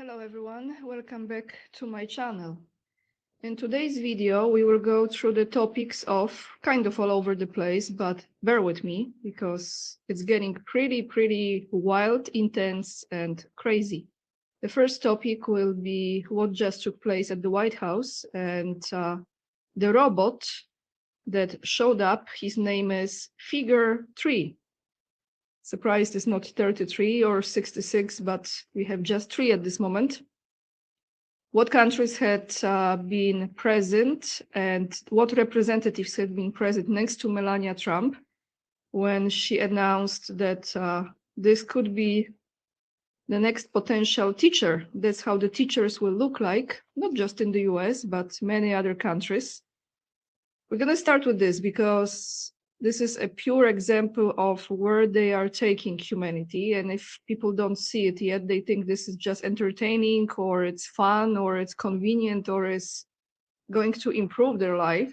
Hello everyone, welcome back to my channel. In today's video, we will go through the topics of kind of all over the place, but bear with me because it's getting pretty wild, intense, and crazy. The first topic will be what just took place at the White House and the robot that showed up. His name is Figure 3. Surprised it's not 33 or 66, but we have just 3 at this moment. What countries had been present and what representatives had been present next to Melania Trump when she announced that this could be the next potential teacher. That's how the teachers will look like, not just in the US, but many other countries. We're going to start with this because this is a pure example of where they are taking humanity. And if people don't see it yet, they think this is just entertaining or it's fun or it's convenient or it's going to improve their life.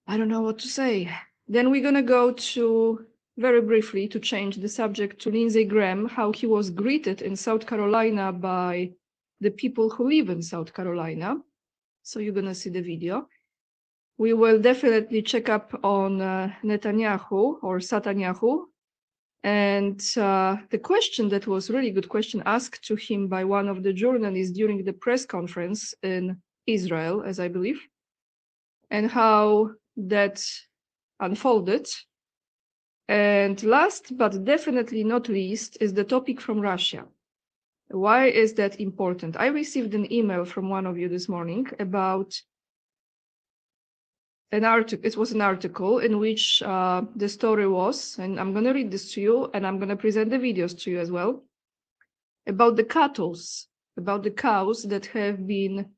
I don't know what to say. Then we're going to go to, very briefly, to change the subject, to Lindsey Graham, how he was greeted in South Carolina by the people who live in South Carolina. So you're going to see the video. We will definitely check up on Netanyahu or Satanyahu. And the question that was really good question asked to him by one of the journalists during the press conference in Israel, as I believe, and how that unfolded. And last but definitely not least is the topic from Russia. Why is that important? I received an email from one of you this morning about an article. It was an article in which the story was, and I'm going to read this to you, and I'm going to present the videos to you as well, about the cattle, about the cows that have been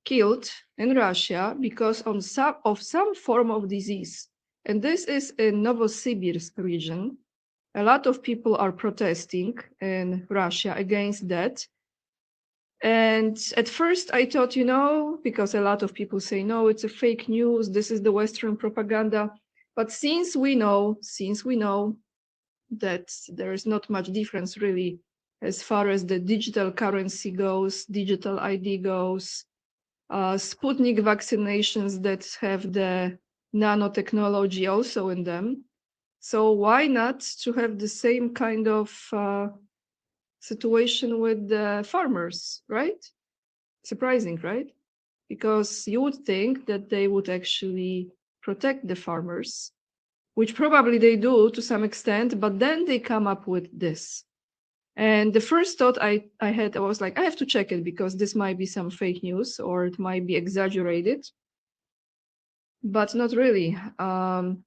killed in Russia because of some form of disease. And this is in Novosibirsk region. A lot of people are protesting in Russia against that. And at first I thought, because a lot of people say, no, it's a fake news, this is the Western propaganda. But since we know that there is not much difference really as far as the digital currency goes, digital ID goes, Sputnik vaccinations that have the nanotechnology also in them. So why not to have the same kind of situation with the farmers, right? Surprising, right? Because you would think that they would actually protect the farmers, which probably they do to some extent, but then they come up with this. And the first thought I had, I was like, I have to check it because this might be some fake news or it might be exaggerated, but not really. I'm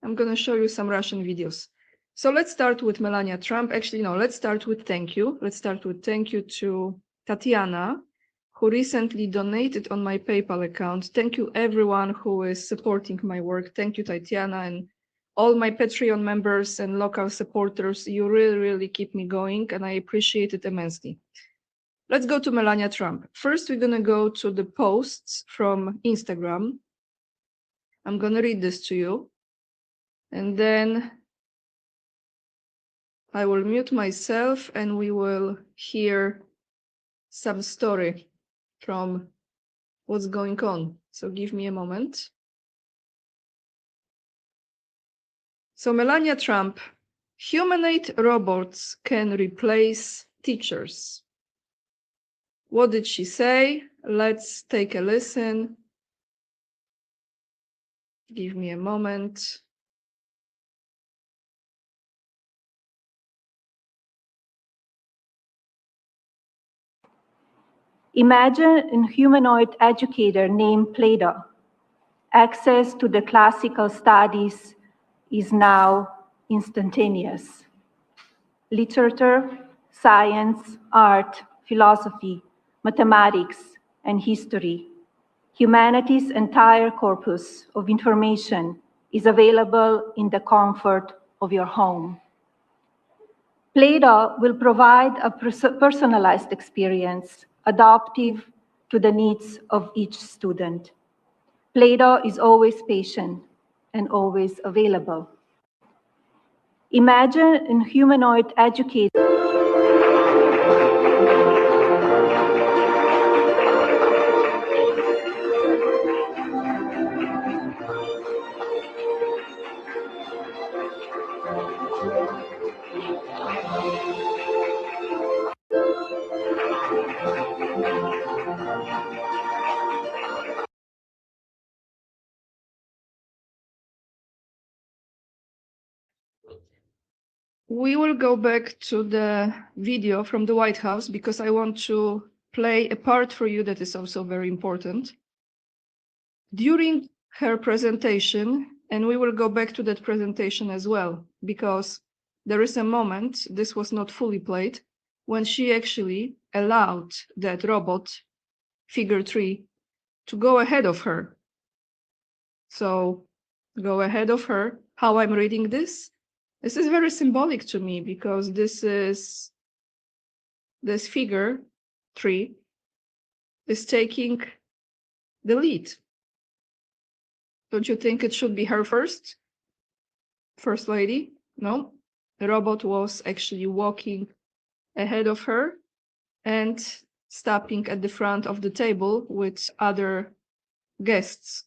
going to show you some Russian videos. So let's start with Melania Trump. Actually, no, let's start with thank you. Let's start with thank you to Tatiana, who recently donated on my PayPal account. Thank you everyone who is supporting my work. Thank you, Tatiana, and all my Patreon members and local supporters. You really keep me going, and I appreciate it immensely. Let's go to Melania Trump. First, we're going to go to the posts from Instagram. I'm going to read this to you. And then I will mute myself and we will hear some story from what's going on. So give me a moment. So Melania Trump, humanoid robots can replace teachers. What did she say? Let's take a listen. Give me a moment. Imagine a humanoid educator named Plato. Access to the classical studies is now instantaneous. Literature, science, art, philosophy, mathematics, and history. Humanity's entire corpus of information is available in the comfort of your home. Plato will provide a personalized experience, adaptive to the needs of each student. Plato is always patient and always available. Imagine a humanoid educator. We will go back to the video from the White House because I want to play a part for you that is also very important. During her presentation, and we will go back to that presentation as well, because there is a moment, this was not fully played, when she actually allowed that robot, figure 3, to go ahead of her. So go ahead of her. How I'm reading this? This is very symbolic to me because this figure 3 is taking the lead. Don't you think it should be her first? First lady? No. The robot was actually walking ahead of her and stopping at the front of the table with other guests.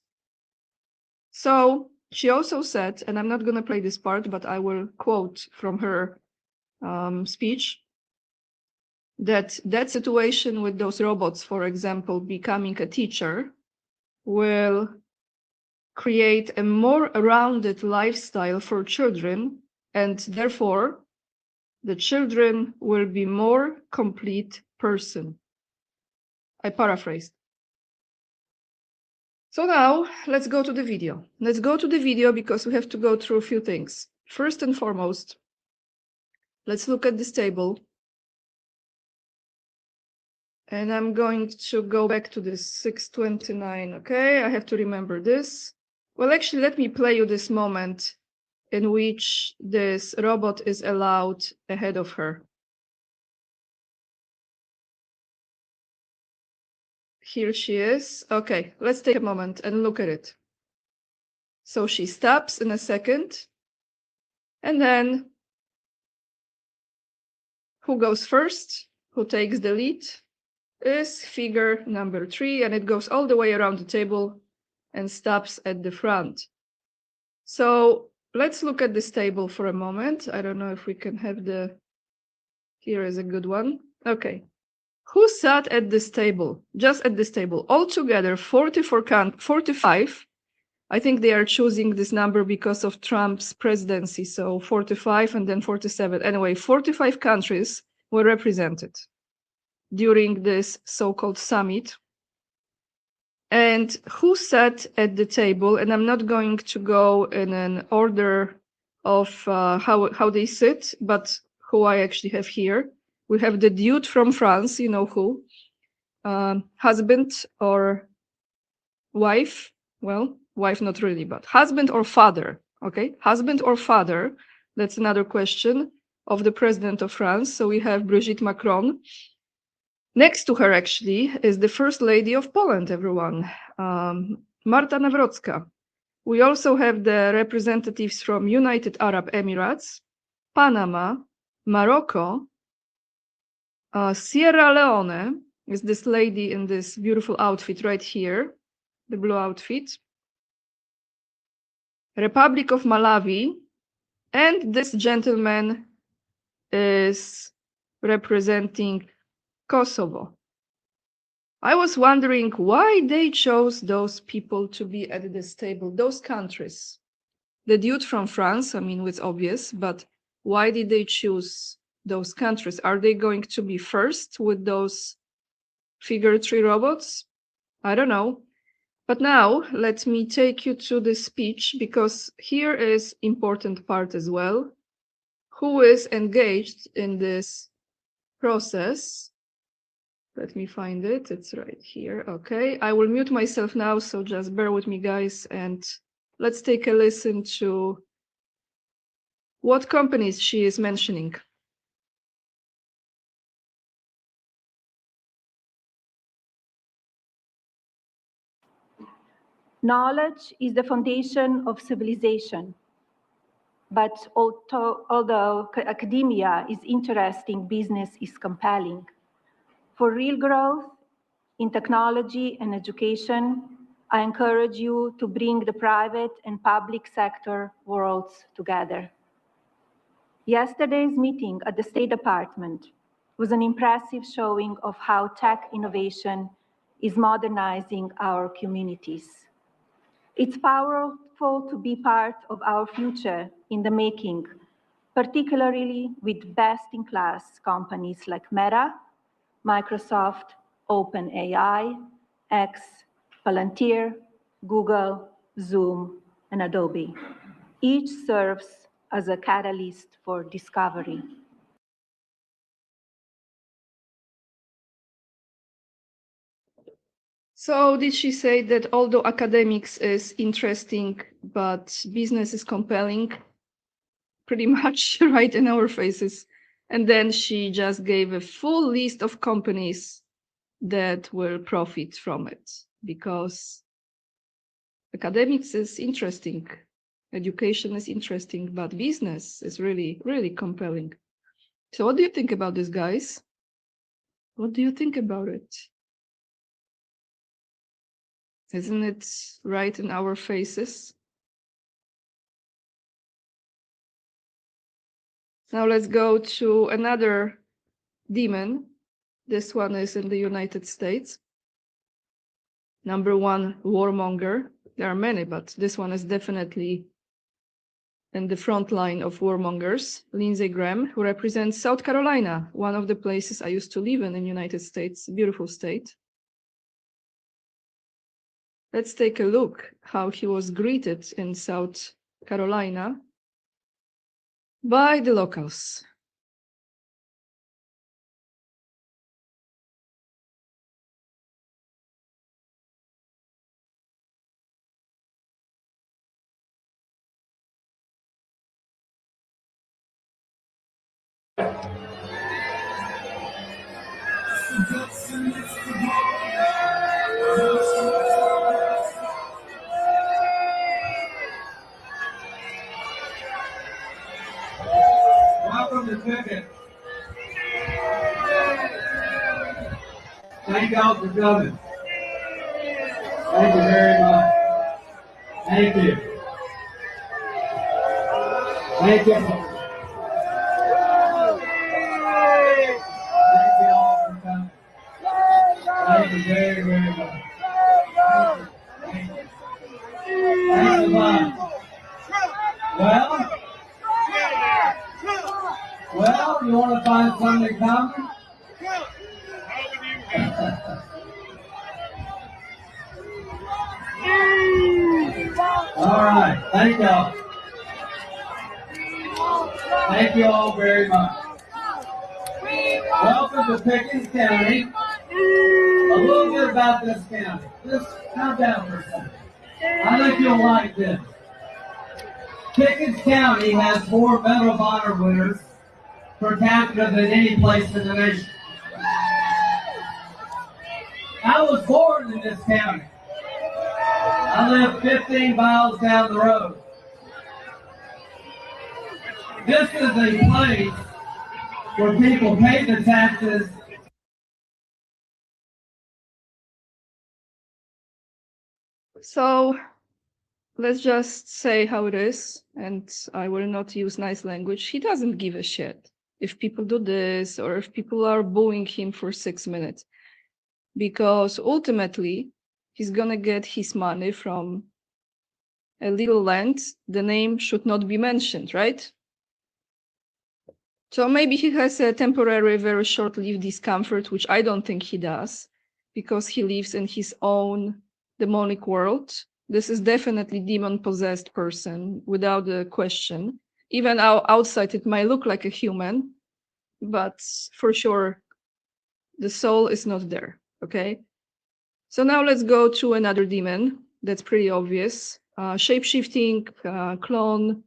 So she also said, and I'm not going to play this part, but I will quote from her speech, that situation with those robots, for example, becoming a teacher, will create a more rounded lifestyle for children, and therefore the children will be more complete person. I paraphrased. So now let's go to the video. Let's go to the video because we have to go through a few things. First and foremost, let's look at this table. And I'm going to go back to this 629. Okay, I have to remember this. Well, actually, let me play you this moment in which this robot is allowed ahead of her. Here she is. Okay, let's take a moment and look at it. So she stops in a second. And then who goes first? Who takes the lead? Is figure number 3, and it goes all the way around the table and stops at the front. So let's look at this table for a moment. I don't know if we can have here is a good one. Okay. Who sat at this table? Just at this table. Altogether, 45. I think they are choosing this number because of Trump's presidency. So 45 and then 47. Anyway, 45 countries were represented during this so-called summit. And who sat at the table? And I'm not going to go in an order of how they sit, but who I actually have here. We have the dude from France, you know who, husband or wife. Well, wife not really, but husband or father. Okay, husband or father. That's another question of the president of France. So we have Brigitte Macron. Next to her, actually, is the First Lady of Poland, everyone, Marta Nawrocka. We also have the representatives from United Arab Emirates, Panama, Morocco, Sierra Leone is this lady in this beautiful outfit right here, the blue outfit, Republic of Malawi, and this gentleman is representing Kosovo. I was wondering why they chose those people to be at this table, those countries. The dude from France, I mean, it's obvious, but why did they choose those countries? Are they going to be first with those figure 3 robots? I don't know. But now let me take you to the speech, because here is important part as well. Who is engaged in this process? Let me find it. It's right here. Okay, I will mute myself now, so just bear with me, guys, and let's take a listen to what companies she is mentioning. Knowledge is the foundation of civilization. But although academia is interesting, business is compelling. For real growth in technology and education, I encourage you to bring the private and public sector worlds together. Yesterday's meeting at the State Department was an impressive showing of how tech innovation is modernizing our communities. It's powerful to be part of our future in the making, particularly with best-in-class companies like Meta, Microsoft, OpenAI, X, Palantir, Google, Zoom, and Adobe. Each serves as a catalyst for discovery. So did she say that although academics is interesting, but business is compelling? Pretty much right in our faces. And then she just gave a full list of companies that will profit from it, because academics is interesting, education is interesting, but business is really, really compelling. So what do you think about this, guys? What do you think about it? Isn't it right in our faces? Now let's go to another demon. This one is in the United States. Number one, warmonger. There are many, but this one is definitely in the front line of warmongers. Lindsey Graham, who represents South Carolina, one of the places I used to live in the United States, beautiful state. Let's take a look how he was greeted in South Carolina by the locals. Welcome to Ticket. Thank y'all for coming. Thank you very much. Thank you. Thank you. Thank you all for coming. Thank you very, very much. Thank you. Thanks a lot. Well, you want to find something common? All right. Thank y'all. Thank you all very much. Welcome to Pickens County. A little bit about this county. Just calm down for a second. I think you'll like this. Pickens County has more Medal of Honor winners per capita than any place in the nation. I was born in this county. I live 15 miles down the road. This is a place where people pay the taxes. So let's just say how it is, and I will not use nice language. He doesn't give a shit if people do this or if people are booing him for 6 minutes, because ultimately he's gonna get his money from a legal land. The name should not be mentioned, right? So maybe he has a temporary, very short-lived discomfort, which I don't think he does, because he lives in his own demonic world. This is definitely demon-possessed person, without a question. Even outside, it might look like a human, but for sure, the soul is not there, okay? So now let's go to another demon. That's pretty obvious. Shape-shifting, clone,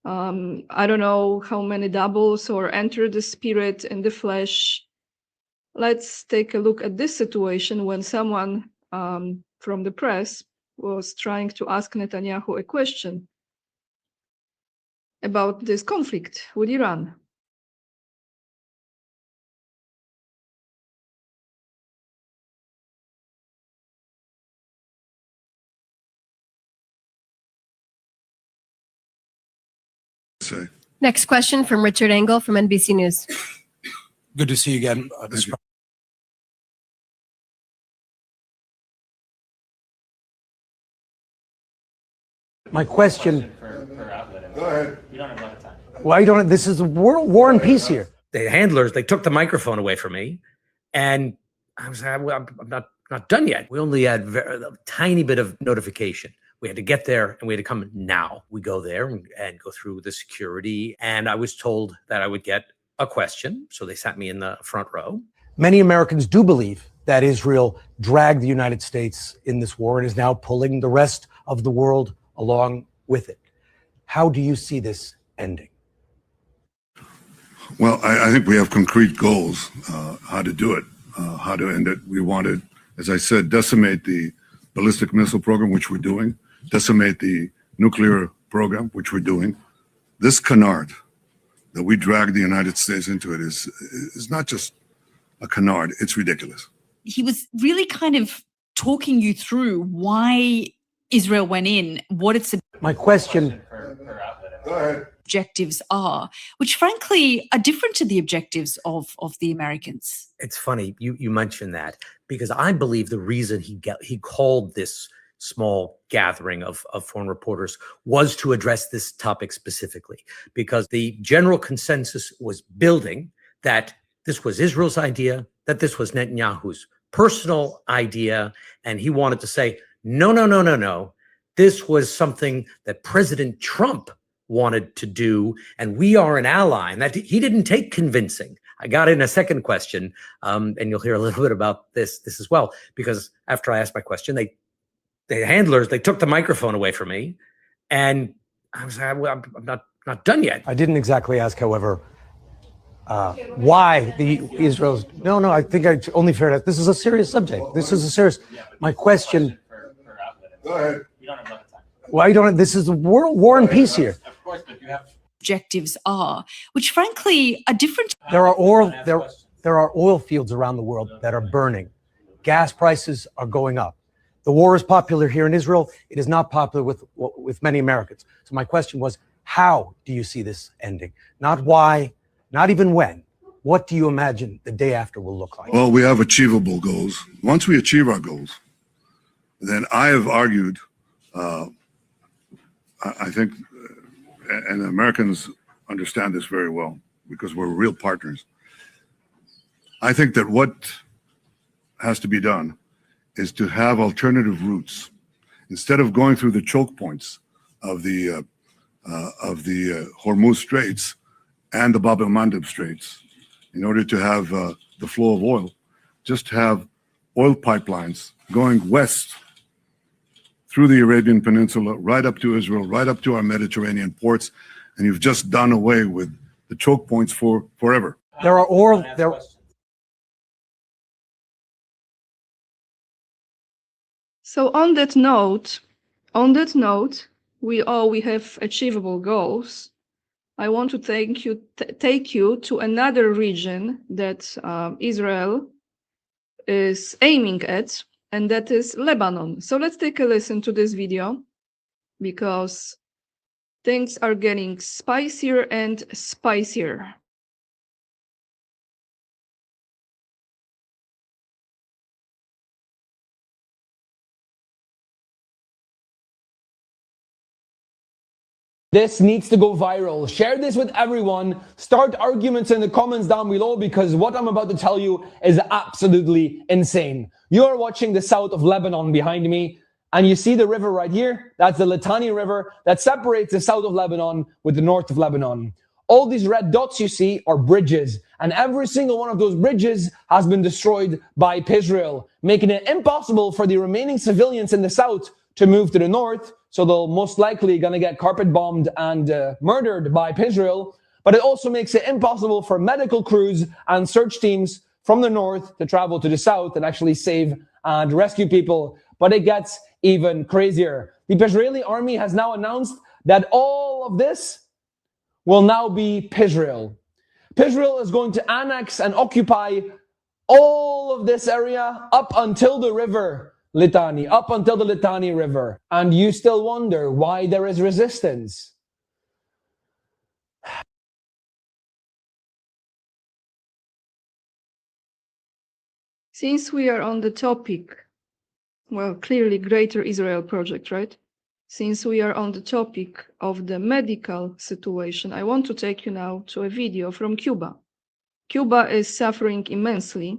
I don't know how many doubles or enter the spirit in the flesh. Let's take a look at this situation when someone from the press was trying to ask Netanyahu a question about this conflict with Iran. Say. Next question from Richard Engel from NBC News. Good to see you again. My question. Go ahead. You don't have a lot of time. Why don't? This is war and peace here. The handlers, they took the microphone away from me, and I was like, well, I'm not done yet. We only had a tiny bit of notification. We had to get there, and we had to come now. We go there and go through the security, and I was told that I would get a question, so they sat me in the front row. Many Americans do believe that Israel dragged the United States in this war and is now pulling the rest of the world along with it. How do you see this ending? Well, I think we have concrete goals, how to do it, how to end it. We wanted, as I said, decimate the ballistic missile program, which we're doing, decimate the nuclear program, which we're doing. This canard that we dragged the United States into it is not just a canard, it's ridiculous. He was really kind of talking you through why Israel went in, what its My question. Go ahead. objectives are, which frankly are different to the objectives of the Americans. It's funny you mentioned that, because I believe the reason he called this small gathering of foreign reporters was to address this topic specifically, because the general consensus was building that this was Israel's idea, that this was Netanyahu's personal idea, and he wanted to say, no. This was something that President Trump wanted to do, and we are an ally, and that he didn't take convincing. I got in a second question, and you'll hear a little bit about this as well, because after I asked my question, the handlers, they took the microphone away from me, and I was like, well, I'm not done yet. I didn't exactly ask, however, why the Israel's. No, I think I only fair that this is a serious subject. This is a serious. My question. Go ahead. You don't have a lot of time. Why don't? This is war and peace here. Of course, but you have objectives are, which frankly are different. There are oil fields around the world that are burning. Gas prices are going up. The war is popular here in Israel. It is not popular with many Americans. So my question was, how do you see this ending? Not why, not even when. What do you imagine the day after will look like? Well, we have achievable goals. Once we achieve our goals, then I have argued, I think, and Americans understand this very well because we're real partners. I think that what has to be done is to have alternative routes. Instead of going through the choke points of the Hormuz Straits and the Bab el-Mandeb Straits, in order to have the flow of oil, just have oil pipelines going west through the Arabian Peninsula, right up to Israel, right up to our Mediterranean ports, and you've just done away with the choke points forever. So on that note, we have achievable goals. I want to take you to another region that Israel is aiming at, and that is Lebanon. So let's take a listen to this video, because things are getting spicier and spicier. This needs to go viral. Share this with everyone. Start arguments in the comments down below, because what I'm about to tell you is absolutely insane. You are watching the south of Lebanon behind me, and you see the river right here. That's the Litani River that separates the south of Lebanon with the north of Lebanon. All these red dots you see are bridges, and every single one of those bridges has been destroyed by Israel, making it impossible for the remaining civilians in the south to move to the north, so they'll most likely gonna get carpet bombed and murdered by Israel. But it also makes it impossible for medical crews and search teams from the north to travel to the south and actually save and rescue people. But it gets even crazier. The Israeli army has now announced that all of this will now be Israel. Israel is going to annex and occupy all of this area up until the river Litani, up until the Litani River. And you still wonder why there is resistance. Since we are on the topic, well, clearly Greater Israel Project, right? Since we are on the topic of the medical situation, I want to take you now to a video from Cuba. Cuba is suffering immensely.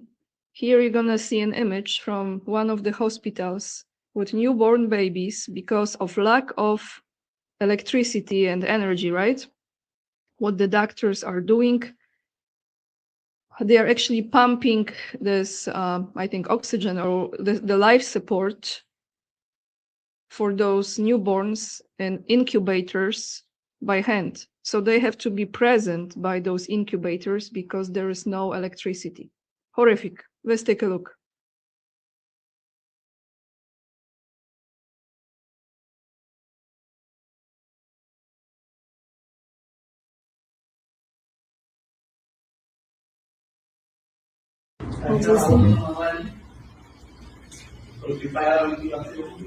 Here you're gonna see an image from one of the hospitals with newborn babies because of lack of electricity and energy, right? What the doctors are doing, they are actually pumping this, I think, oxygen or the life support for those newborns in incubators by hand. So they have to be present by those incubators because there is no electricity. Horrific. Let's take a look.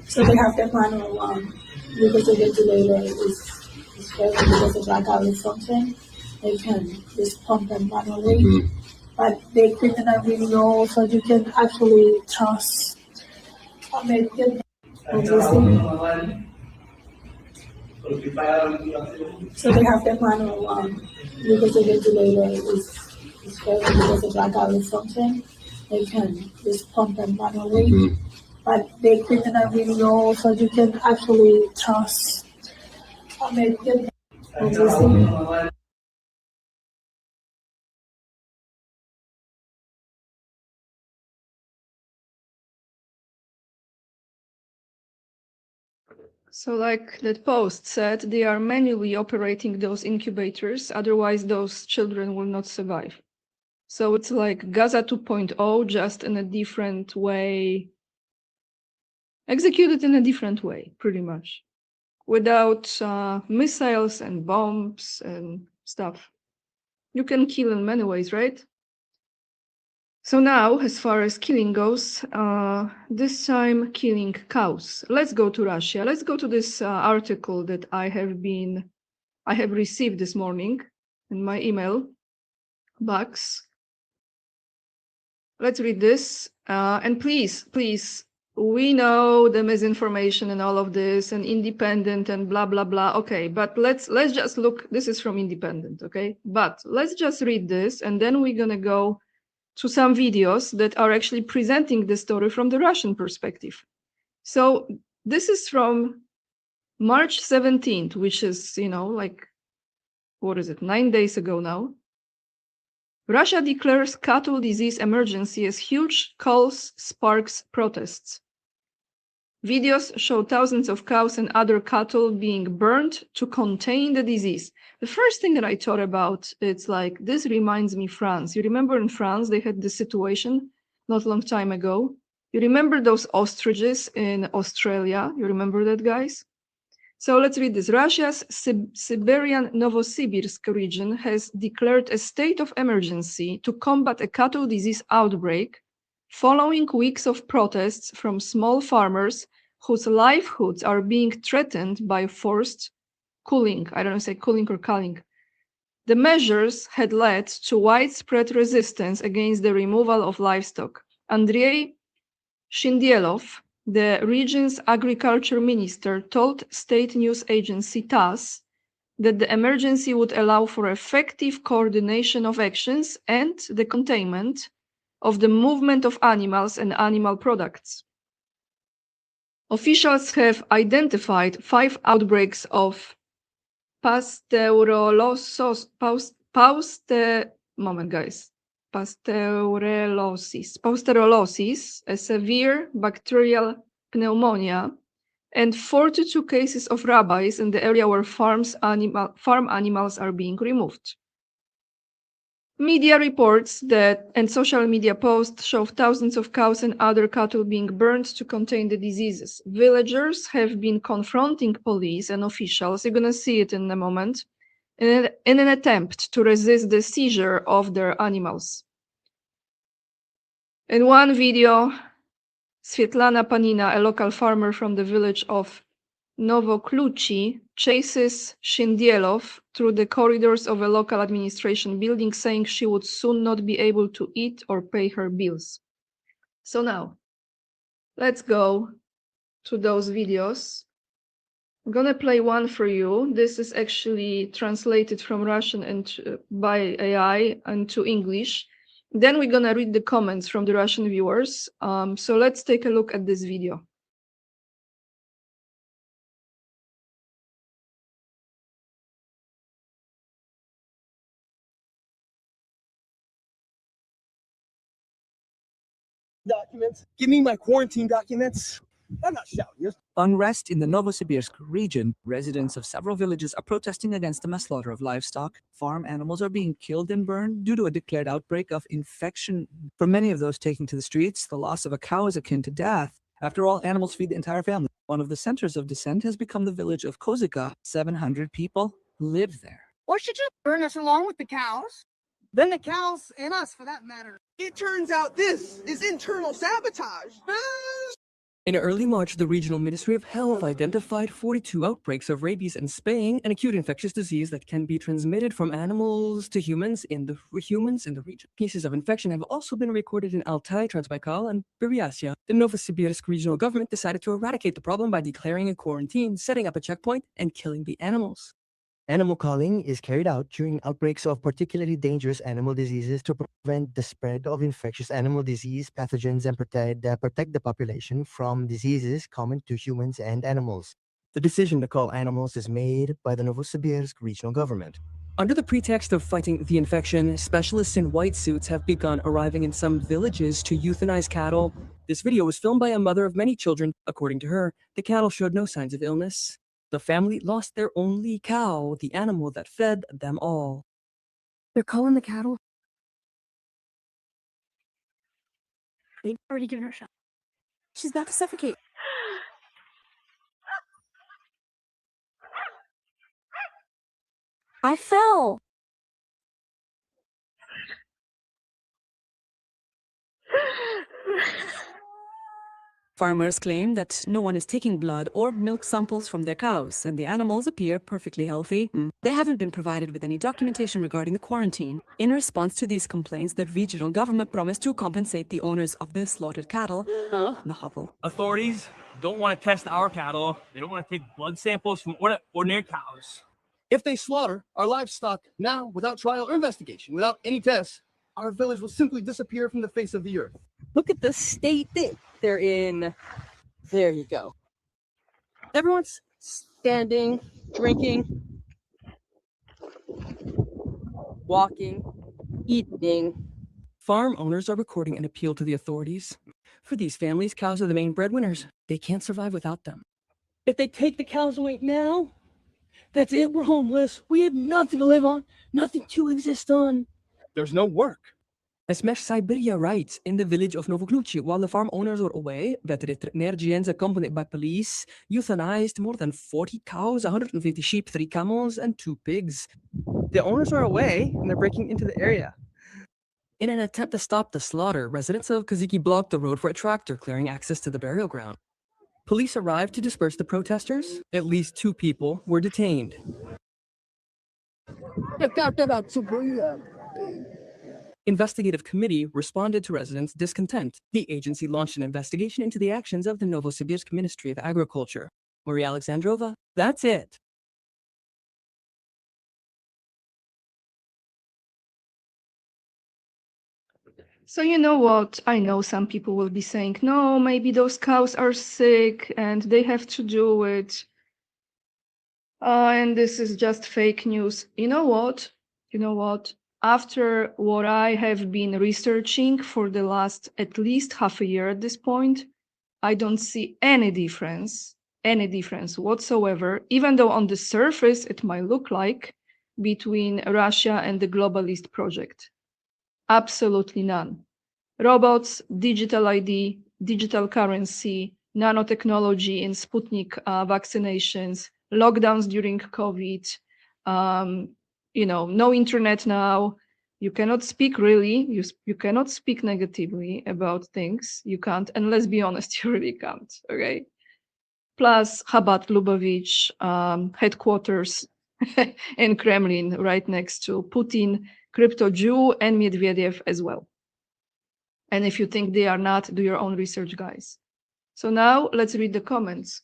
So they have their manual because the ventilator is failing because of lack of function. They can just pump them manually, but they print in a video so you can actually trust American. So they have their manual because the ventilator is failing because of lack of function. They can just pump them manually. But they print in a video so you can actually trust American. So like that post said, they are manually operating those incubators, otherwise those children will not survive. So it's like Gaza 2.0, just in a different way, executed in a different way, pretty much, without missiles and bombs and stuff. You can kill in many ways, right? So now, as far as killing goes, this time killing cows. Let's go to Russia. Let's go to this article that I have received this morning in my email box. Let's read this. And please, we know the misinformation and all of this and independent and blah, blah, blah. Okay, but let's just look. This is from Independent, okay? But let's just read this and then we're gonna go to some videos that are actually presenting the story from the Russian perspective. So this is from March 17th, which is, like, what is it, 9 days ago now. Russia declares cattle disease emergency as huge culls sparks protests. Videos show thousands of cows and other cattle being burned to contain the disease. The first thing that I thought about, it's like, this reminds me France. You remember in France, they had this situation not a long time ago. You remember those ostriches in Australia? You remember that, guys? So let's read this. Russia's Siberian Novosibirsk region has declared a state of emergency to combat a cattle disease outbreak following weeks of protests from small farmers whose livelihoods are being threatened by forced culling. I don't know, say culling or culling. The measures had led to widespread resistance against the removal of livestock. Andrei Shindielov, the region's agriculture minister, told state news agency TASS that the emergency would allow for effective coordination of actions and the containment of the movement of animals and animal products. Officials have identified 5 outbreaks of Pasteurellosis, a severe bacterial pneumonia, and 42 cases of rabies in the area where farm animals are being removed. Media reports that and social media posts show thousands of cows and other cattle being burned to contain the diseases. Villagers have been confronting police and officials, you're going to see it in a moment, in an attempt to resist the seizure of their animals. In one video, Svetlana Panina, a local farmer from the village of Novokluchi, chases Shindielov through the corridors of a local administration building, saying she would soon not be able to eat or pay her bills. So now, let's go to those videos. I'm gonna play one for you. This is actually translated from Russian and by AI into English. Then we're gonna read the comments from the Russian viewers. So let's take a look at this video. Documents. Give me my quarantine documents. I'm not shouting. Unrest in the Novosibirsk region. Residents of several villages are protesting against the mass slaughter of livestock. Farm animals are being killed and burned due to a declared outbreak of infection. For many of those taking to the streets, the loss of a cow is akin to death. After all, animals feed the entire family. One of the centers of dissent has become the village of Kozika. 700 people live there. Or should you burn us along with the cows? Then the cows and us, for that matter. It turns out this is internal sabotage. In early March, the Regional Ministry of Health identified 42 outbreaks of rabies and spaying, an acute infectious disease that can be transmitted from animals to humans in the region. Cases of infection have also been recorded in Altai, Transbaikal, and Buryatia. The Novosibirsk regional government decided to eradicate the problem by declaring a quarantine, setting up a checkpoint, and killing the animals. Animal culling is carried out during outbreaks of particularly dangerous animal diseases to prevent the spread of infectious animal disease pathogens and protect the population from diseases common to humans and animals. The decision to cull animals is made by the Novosibirsk regional government. Under the pretext of fighting the infection, specialists in white suits have begun arriving in some villages to euthanize cattle. This video was filmed by a mother of many children. According to her, the cattle showed no signs of illness. The family lost their only cow, the animal that fed them all. They're calling the cattle. They've already given her a shot. She's about to suffocate. I fell. Farmers claim that no one is taking blood or milk samples from their cows, and the animals appear perfectly healthy. They haven't been provided with any documentation regarding the quarantine. In response to these complaints, the regional government promised to compensate the owners of the slaughtered cattle. Authorities don't want to test our cattle. They don't want to take blood samples from ordinary cows. If they slaughter our livestock now without trial or investigation, without any tests, our village will simply disappear from the face of the earth. Look at the state that they're in. There you go. Everyone's standing, drinking, walking, eating. Farm owners are recording an appeal to the authorities. For these families, cows are the main breadwinners. They can't survive without them. If they take the cows away now, that's it. We're homeless. We have nothing to live on, nothing to exist on. There's no work. As Mesh Siberia writes, in the village of Novokluchi, while the farm owners were away, veterinarians accompanied by police euthanized more than 40 cows, 150 sheep, 3 camels, and 2 pigs. The owners are away, and they're breaking into the area. In an attempt to stop the slaughter, residents of Kaziki blocked the road for a tractor, clearing access to the burial ground. Police arrived to disperse the protesters. At least 2 people were detained. Investigative committee responded to residents' discontent. The agency launched an investigation into the actions of the Novosibirsk Ministry of Agriculture. Maria Alexandrova, that's it. So you know what? I know some people will be saying, no, maybe those cows are sick and they have to do it. And this is just fake news. You know what? After what I have been researching for the last at least half a year at this point, I don't see any difference whatsoever, even though on the surface it might look like, between Russia and the globalist project. Absolutely none. Robots, digital ID, digital currency, nanotechnology in Sputnik vaccinations, lockdowns during COVID, no internet now. You cannot speak really, you cannot speak negatively about things. You can't, and let's be honest, you really can't, okay? Plus Chabad Lubavitch headquarters in Kremlin, right next to Putin, Crypto Jew, and Medvedev as well. And if you think they are not, do your own research, guys. So now let's read the comments.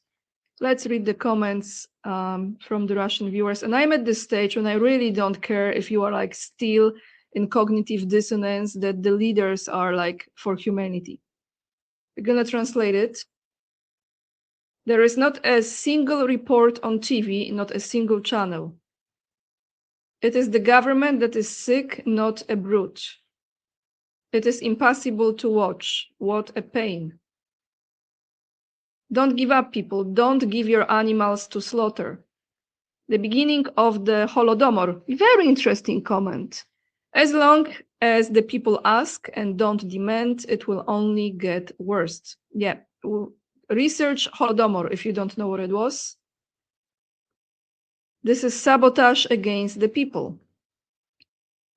Let's read the comments from the Russian viewers. And I'm at this stage when I really don't care if you are like still in cognitive dissonance that the leaders are like for humanity. We're gonna translate it. There is not a single report on TV, not a single channel. It is the government that is sick, not a brute. It is impossible to watch. What a pain. Don't give up, people. Don't give your animals to slaughter. The beginning of the Holodomor. Very interesting comment. As long as the people ask and don't demand, it will only get worse. Yeah. Research Holodomor if you don't know what it was. This is sabotage against the people.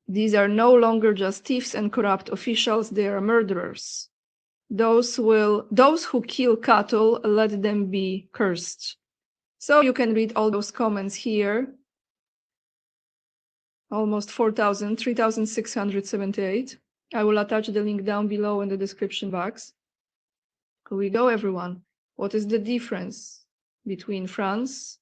These are no longer just thieves and corrupt officials, they are murderers. Those who kill cattle, let them be cursed. So you can read all those comments here. Almost 4,000, 3,678. I will attach the link down below in the description box. Here we go, everyone. What is the difference between France,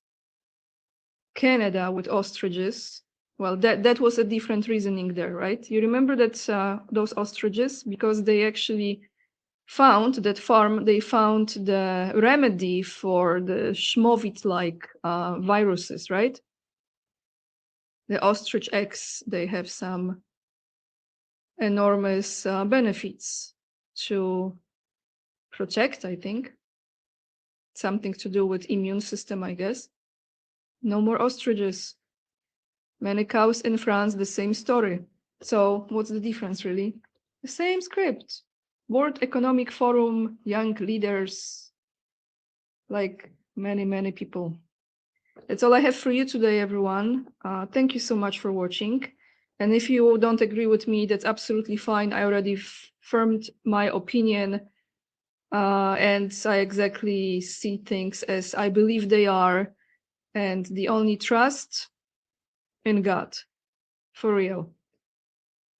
Canada with ostriches? Well, that was a different reasoning there, right? You remember that those ostriches, because they actually found that farm, they found the remedy for the Schmovit-like viruses, right? The ostrich eggs, they have some enormous benefits to protect, I think. Something to do with immune system, I guess. No more ostriches. Many cows in France, the same story. So what's the difference, really? The same script. World Economic Forum, young leaders, like many, many people. That's all I have for you today, everyone. Thank you so much for watching. And if you don't agree with me, that's absolutely fine. I already formed my opinion, and I exactly see things as I believe they are, and the only trust in God, for real.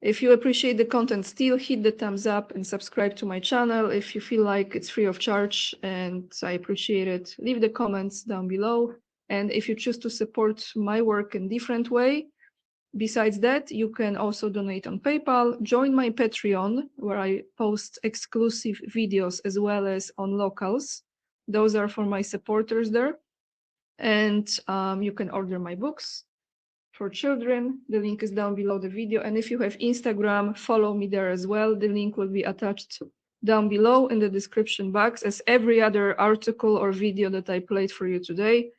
If you appreciate the content still, hit the thumbs up and subscribe to my channel if you feel like it's free of charge, and I appreciate it. Leave the comments down below. And if you choose to support my work in a different way, besides that, you can also donate on PayPal, join my Patreon, where I post exclusive videos as well as on locals. Those are for my supporters there. And you can order my books for children. The link is down below the video. And if you have Instagram, follow me there as well. The link will be attached down below in the description box, as every other article or video that I played for you today.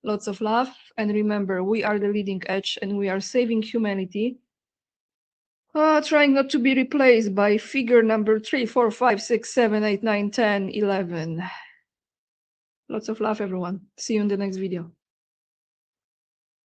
Lots of love. And remember, we are the leading edge and we are saving humanity. Trying not to be replaced by figure number 3, 4, 5, 6, 7, 8, 9, 10, 11. Lots of love, everyone. See you in the next video.